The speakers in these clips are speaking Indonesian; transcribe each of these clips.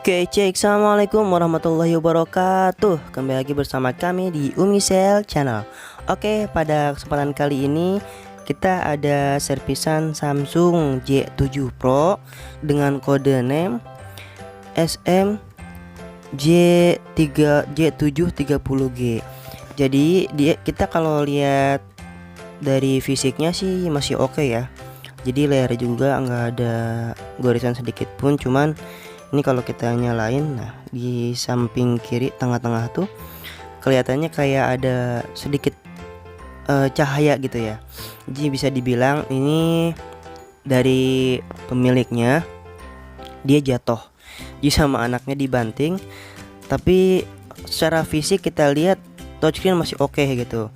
Oke, cek. Assalamualaikum warahmatullahi wabarakatuh. Kembali lagi bersama kami di Umisel Channel. Oke, pada kesempatan kali ini kita ada servisan Samsung J7 Pro dengan kode name SM J730G. Jadi kita kalau lihat dari fisiknya sih masih oke ya. Jadi layar juga nggak ada gorisan sedikit pun, cuman ini kalau kita nyalain, nah di samping kiri tengah-tengah tuh kelihatannya kayak ada sedikit cahaya gitu ya. Jadi bisa dibilang ini dari pemiliknya dia jatuh, jadi sama anaknya dibanting. Tapi secara fisik kita lihat touchscreen masih oke gitu.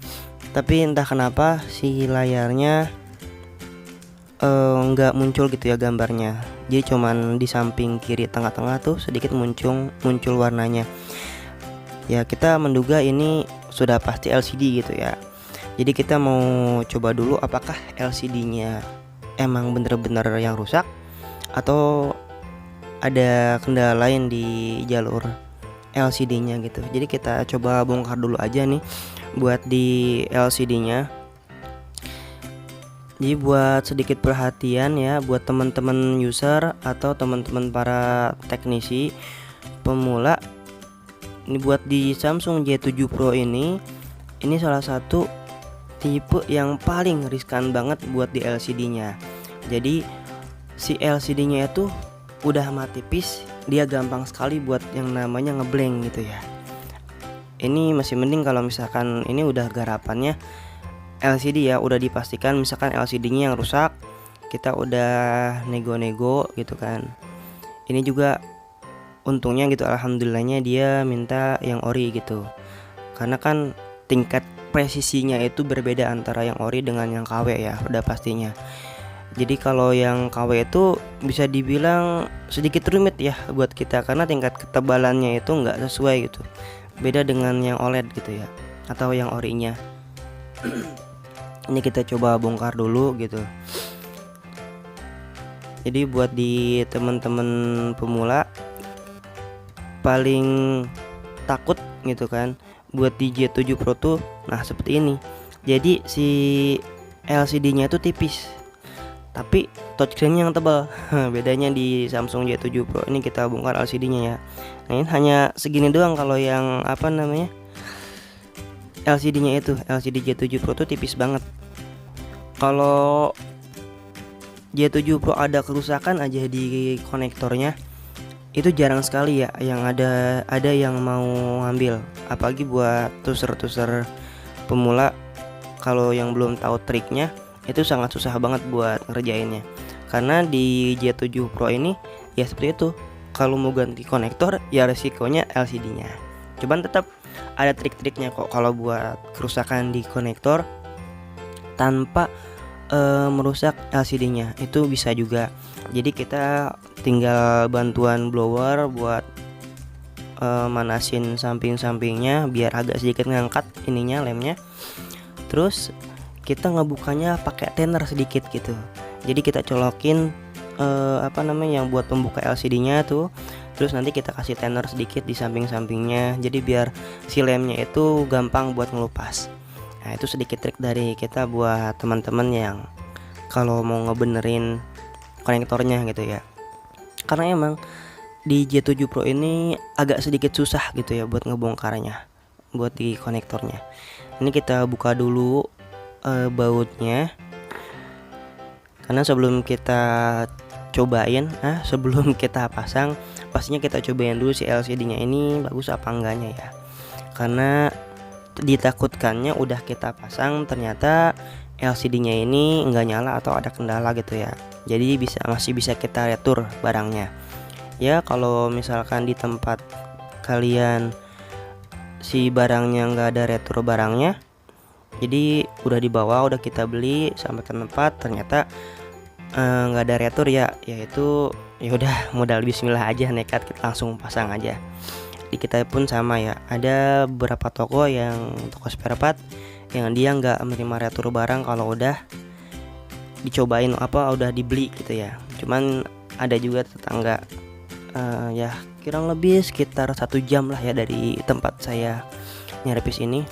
Tapi entah kenapa si layarnya nggak muncul gitu ya gambarnya. Jadi cuman di samping kiri tengah-tengah tuh sedikit muncul warnanya. Ya kita menduga ini sudah pasti LCD gitu ya. Jadi kita mau coba dulu apakah LCD-nya emang bener-bener yang rusak atau ada kendala lain di jalur LCD-nya gitu. Jadi kita coba bongkar dulu aja nih buat di LCD-nya. Jadi buat sedikit perhatian ya buat teman-teman user atau teman-teman para teknisi pemula. Ini buat di Samsung J7 Pro ini salah satu tipe yang paling riskan banget buat di LCD-nya. Jadi si LCD-nya itu udah mati tipis, dia gampang sekali buat yang namanya ngeblank gitu ya. Ini masih mending kalau misalkan ini udah garapannya LCD ya, udah dipastikan misalkan LCD-nya yang rusak, kita udah nego-nego gitu kan. Ini juga untungnya gitu, alhamdulillahnya dia minta yang ori gitu. Karena kan tingkat presisinya itu berbeda antara yang ori dengan yang KW ya, udah pastinya. Jadi kalau yang KW itu bisa dibilang sedikit rumit ya buat kita karena tingkat ketebalannya itu nggak sesuai gitu. Beda dengan yang OLED gitu ya, atau yang orinya. Ini kita coba bongkar dulu gitu. Jadi buat di teman-teman pemula paling takut gitu kan buat di J7 Pro tuh nah seperti ini. Jadi si LCD-nya itu tipis tapi touchscreen yang tebal. Bedanya di Samsung J7 Pro ini kita bongkar LCD-nya ya. Nah ini hanya segini doang. Kalau yang apa namanya LCD-nya itu LCD J7 Pro tuh tipis banget. Kalau J7 Pro ada kerusakan aja di konektornya itu jarang sekali ya yang ada yang mau ngambil. Apalagi buat tuser-tuser pemula, kalau yang belum tahu triknya itu sangat susah banget buat ngerjainnya. Karena di J7 Pro ini ya seperti itu, kalau mau ganti konektor ya resikonya LCD-nya. Cuman tetap ada trik-triknya kok kalau buat kerusakan di konektor tanpa merusak LCD-nya itu bisa juga. Jadi kita tinggal bantuan blower buat manasin samping-sampingnya biar agak sedikit ngangkat ininya lemnya. Terus kita ngebukanya pakai tenor sedikit gitu. Jadi kita colokin yang buat pembuka LCD-nya tuh. Terus nanti kita kasih tenor sedikit di samping-sampingnya. Jadi biar si lemnya itu gampang buat ngelupas. Nah itu sedikit trik dari kita buat teman-teman yang kalau mau ngebenerin konektornya gitu ya. Karena emang di J7 Pro ini agak sedikit susah gitu ya buat ngebongkarnya, buat di konektornya. Ini kita buka dulu bautnya. Karena sebelum kita cobain, sebelum kita pasang, pastinya kita cobain dulu si LCD-nya ini bagus apa enggaknya ya. Karena ditakutkannya udah kita pasang ternyata LCD-nya ini enggak nyala atau ada kendala gitu ya. Jadi masih bisa kita retur barangnya. Ya kalau misalkan di tempat kalian si barangnya enggak ada retur barangnya, jadi udah dibawa, udah kita beli sampai ke tempat ternyata nggak ada retur ya itu ya udah modal bismillah aja, nekat kita langsung pasang aja. Di kita pun sama ya, ada beberapa toko spare part yang dia nggak menerima retur barang kalau udah dicobain udah dibeli gitu ya. Cuman ada juga tetangga ya kurang lebih sekitar 1 jam lah ya dari tempat saya nyervis ini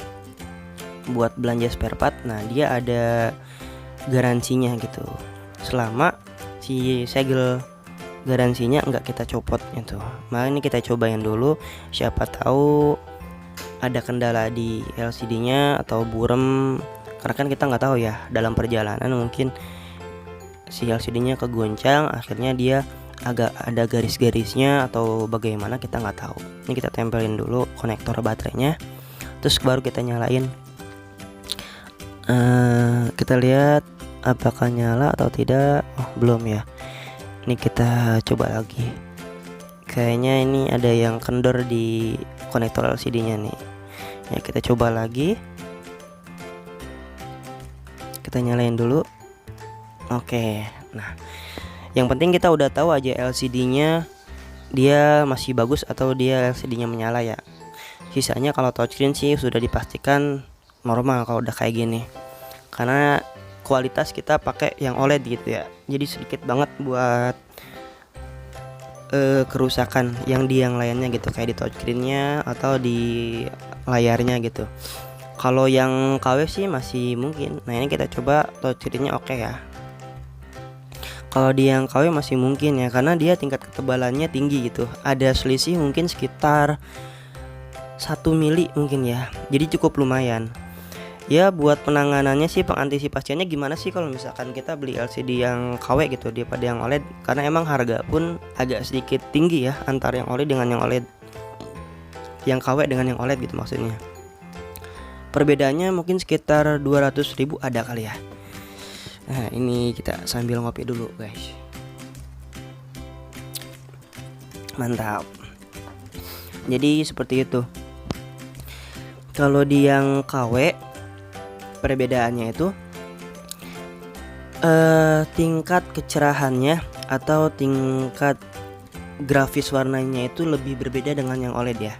buat belanja spare part. Nah dia ada garansinya gitu, selama si segel garansinya nggak kita copot gitu. Nah ini kita cobain dulu, siapa tahu ada kendala di LCD-nya atau burem, karena kan kita nggak tahu ya, dalam perjalanan mungkin si LCD-nya kegoncang, akhirnya dia agak ada garis-garisnya atau bagaimana, kita nggak tahu. Ini kita tempelin dulu konektor baterainya, terus baru kita nyalain. Kita lihat apakah nyala atau tidak. Oh belum ya, ini kita coba lagi. Kayaknya ini ada yang kendor di konektor LCD-nya nih ya. Kita coba lagi, kita nyalain dulu. Oke, nah yang penting kita udah tahu aja LCD-nya dia masih bagus atau dia LCD-nya menyala ya. Sisanya kalau touchscreen sih sudah dipastikan normal kalau udah kayak gini, karena kualitas kita pakai yang OLED gitu ya, jadi sedikit banget buat kerusakan yang di yang lainnya gitu, kayak di touchscreen-nya atau di layarnya gitu. Kalau yang KW sih masih mungkin. Nah ini kita coba touchscreen-nya oke ya. Kalau di yang KW masih mungkin ya, karena dia tingkat ketebalannya tinggi gitu, ada selisih mungkin sekitar 1 mili mungkin ya, jadi cukup lumayan ya. Buat penanganannya sih, pengantisipasinya gimana sih kalau misalkan kita beli LCD yang KW gitu daripada yang OLED, karena emang harga pun agak sedikit tinggi ya antara yang OLED dengan yang OLED, yang KW dengan yang OLED gitu maksudnya. Perbedaannya mungkin sekitar 200.000 ada kali ya. Nah ini kita sambil ngopi dulu guys, mantap. Jadi seperti itu. Kalau di yang KW perbedaannya itu tingkat kecerahannya atau tingkat grafis warnanya itu lebih berbeda dengan yang OLED ya.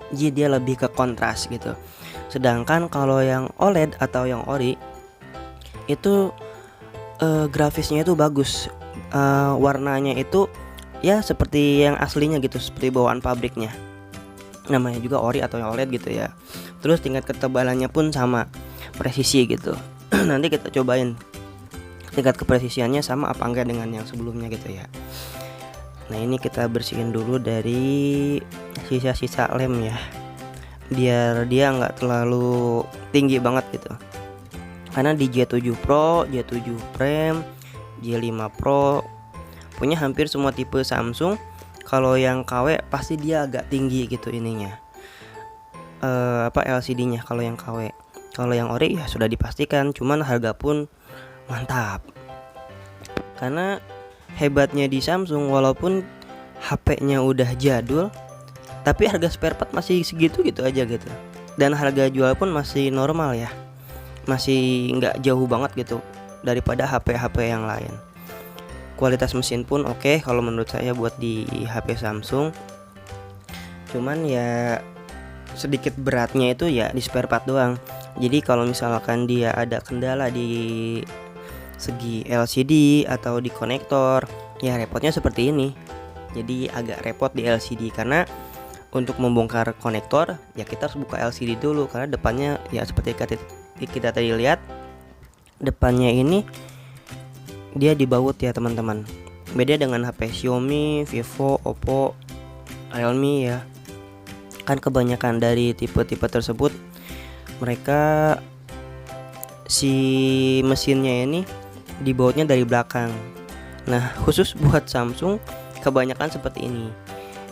Jadi dia lebih ke kontras gitu. Sedangkan kalau yang OLED atau yang ori itu grafisnya itu bagus, warnanya itu ya seperti yang aslinya gitu, seperti bawaan pabriknya. Namanya juga ori atau yang OLED gitu ya. Terus tingkat ketebalannya pun sama, presisi gitu. Nanti kita cobain tingkat kepresisiannya sama apa enggak dengan yang sebelumnya gitu ya. Nah ini kita bersihin dulu dari sisa-sisa lem ya, biar dia nggak terlalu tinggi banget gitu. Karena di J7 Pro, J7 Prime, J5 Pro punya hampir semua tipe Samsung. Kalau yang KW pasti dia agak tinggi gitu ininya, LCD-nya kalau yang KW. Kalau yang ori ya sudah dipastikan, cuman harga pun mantap. Karena hebatnya di Samsung, walaupun HP-nya udah jadul, tapi harga spare part masih segitu gitu aja gitu. Dan harga jual pun masih normal ya, masih nggak jauh banget gitu daripada HP-HP yang lain. Kualitas mesin pun oke kalau menurut saya buat di HP Samsung. Cuman ya sedikit beratnya itu ya di spare part doang. Jadi kalau misalkan dia ada kendala di segi LCD atau di konektor, ya repotnya seperti ini. Jadi agak repot di LCD, karena untuk membongkar konektor ya kita harus buka LCD dulu, karena depannya ya seperti kita tadi lihat, depannya ini dia dibaut ya teman-teman. Beda dengan HP Xiaomi, Vivo, Oppo, Realme ya. Kan kebanyakan dari tipe-tipe tersebut mereka si mesinnya ini dibautnya dari belakang. Nah khusus buat Samsung kebanyakan seperti ini.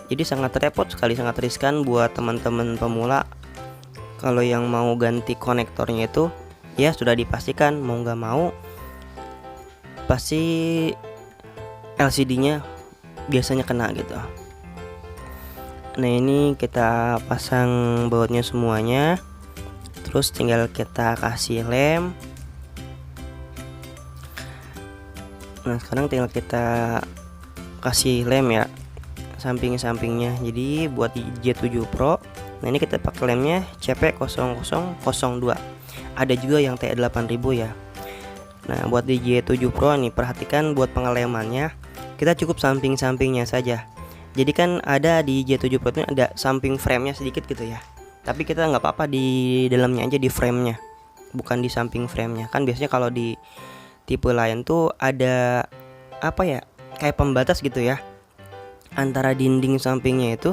Jadi sangat repot sekali, sangat riskan buat teman-teman pemula. Kalau yang mau ganti konektornya itu ya sudah dipastikan mau nggak mau pasti LCD-nya biasanya kena gitu. Nah ini kita pasang bautnya semuanya, terus tinggal kita kasih lem. Nah sekarang tinggal kita kasih lem ya samping-sampingnya. Jadi buat di J7 Pro, nah ini kita pakai lemnya CP0002. Ada juga yang T8000 ya. Nah buat di J7 Pro nih, perhatikan buat pengelemannya kita cukup samping-sampingnya saja. Jadi kan ada di J7 Pro ini ada samping frame-nya sedikit gitu ya. Tapi kita nggak apa-apa di dalamnya aja, di frame-nya, bukan di samping frame-nya. Kan biasanya kalau di tipe lain tuh ada apa ya, kayak pembatas gitu ya, antara dinding sampingnya itu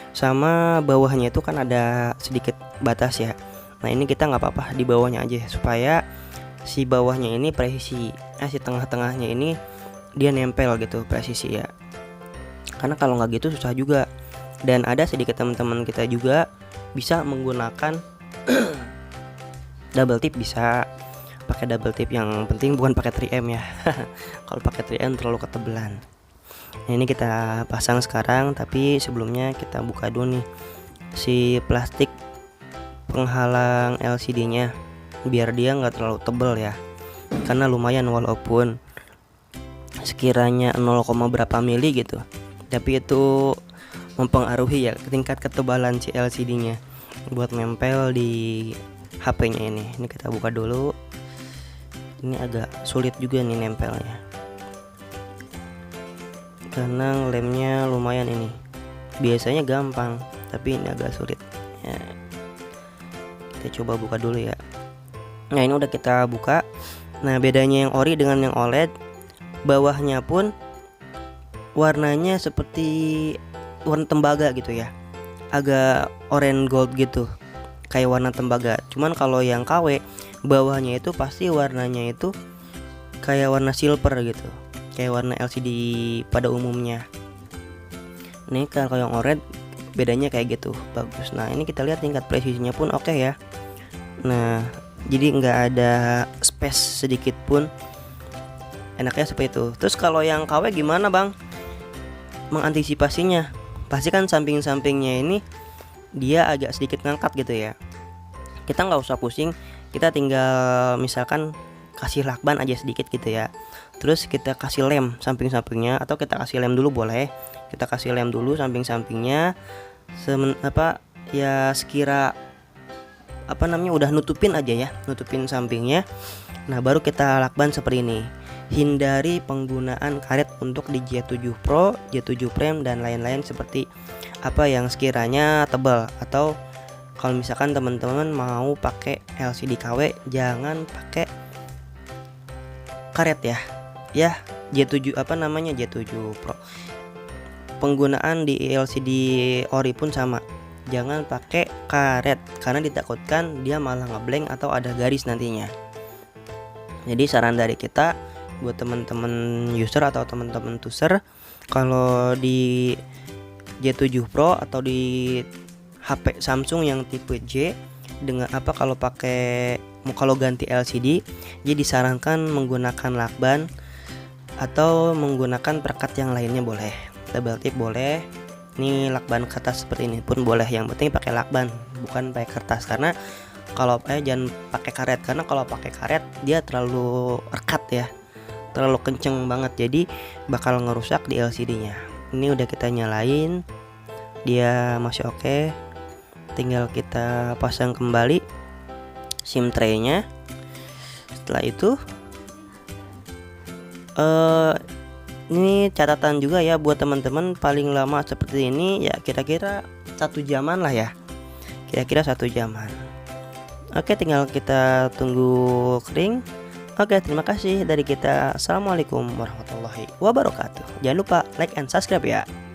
sama bawahnya itu kan ada sedikit batas ya. Nah ini kita nggak apa-apa di bawahnya aja supaya si bawahnya ini presisi, si tengah-tengahnya ini dia nempel gitu presisi ya. Karena kalau nggak gitu susah juga. Dan ada sedikit teman-teman kita juga bisa menggunakan double tip, bisa pakai double tip, yang penting bukan pakai 3M ya. Kalau pakai 3M terlalu ketebelan. Nah, ini kita pasang sekarang, tapi sebelumnya kita buka dulu nih si plastik penghalang LCD-nya biar dia nggak terlalu tebel ya. Karena lumayan walaupun sekiranya 0, berapa mili gitu, tapi itu mempengaruhi ya tingkat ketebalan si LCD-nya buat nempel di HP-nya ini. Ini kita buka dulu. Ini agak sulit juga nih nempelnya, karena lemnya lumayan ini. Biasanya gampang, tapi ini agak sulit ya. Kita coba buka dulu ya. Nah ini udah kita buka. Nah bedanya yang ori dengan yang OLED, bawahnya pun warnanya seperti warna tembaga gitu ya, agak orange gold gitu, kayak warna tembaga. Cuman kalau yang KW, bawahnya itu pasti warnanya itu kayak warna silver gitu, kayak warna LCD pada umumnya. Nih kalau yang OLED bedanya kayak gitu, bagus. Nah ini kita lihat tingkat presisinya pun oke ya. Nah jadi nggak ada space sedikit pun, enaknya seperti itu. Terus kalau yang KW gimana bang mengantisipasinya? Pasti kan samping-sampingnya ini dia agak sedikit ngangkat gitu ya. Kita nggak usah pusing, kita tinggal misalkan kasih lakban aja sedikit gitu ya. Terus kita kasih lem samping-sampingnya, atau kita kasih lem dulu boleh. Kita kasih lem dulu samping-sampingnya, ya sekira udah nutupin aja ya, nutupin sampingnya. Nah baru kita lakban seperti ini. Hindari penggunaan karet untuk di J7 Pro, J7 Prime dan lain-lain seperti yang sekiranya tebal. Atau kalau misalkan teman-teman mau pakai LCD KW, jangan pakai karet ya. Ya, J7 J7 Pro. Penggunaan di LCD ori pun sama. Jangan pakai karet karena ditakutkan dia malah ngeblank atau ada garis nantinya. Jadi saran dari kita buat teman-teman user atau teman-teman tuser, kalau di J7 Pro atau di HP Samsung yang tipe J dengan kalau ganti LCD, jadi disarankan menggunakan lakban atau menggunakan perekat yang lainnya boleh. Double tip boleh. Ini lakban kertas seperti ini pun boleh. Yang penting pakai lakban, bukan pakai kertas. Karena kalau jangan pakai karet, karena kalau pakai karet dia terlalu rekat ya, terlalu kenceng banget, jadi bakal ngerusak di LCD-nya. Ini udah kita nyalain, dia masih oke. Tinggal kita pasang kembali SIM tray-nya. Setelah itu ini catatan juga ya buat teman-teman, paling lama seperti ini ya kira-kira 1 jaman lah ya, kira-kira 1 jaman. Oke, tinggal kita tunggu kering. Oke, terima kasih dari kita. Assalamualaikum warahmatullahi wabarakatuh. Jangan lupa like and subscribe ya.